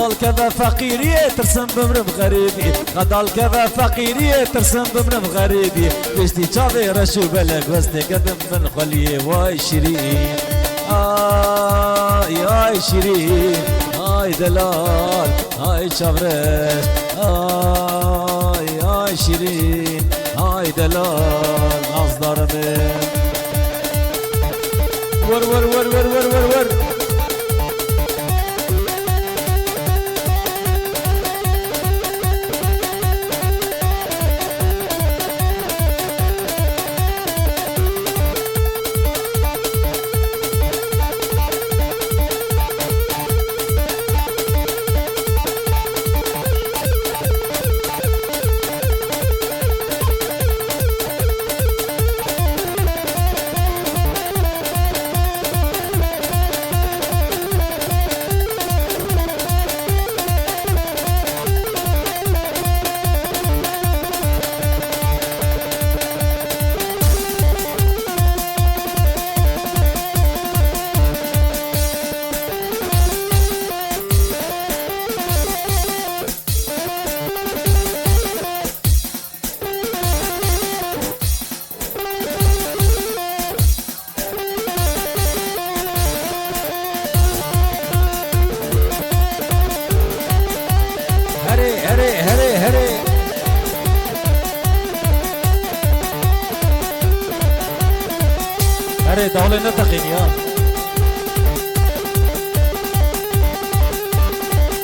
غدال که و فقیریه ترسم بمرم غریبی غدال که و فقیریه ترسم بمرم غریبی بشتی چاوی رشو بلگ وسته قدم من خلیه وای شیرین آی آی شیرین آی دلال آی چاورش آی آی شیرین آی دلال نازدارمه ور ور ور ور ور ور ور अरे दौले न तकिनिया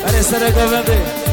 अरे सरे गोविंदे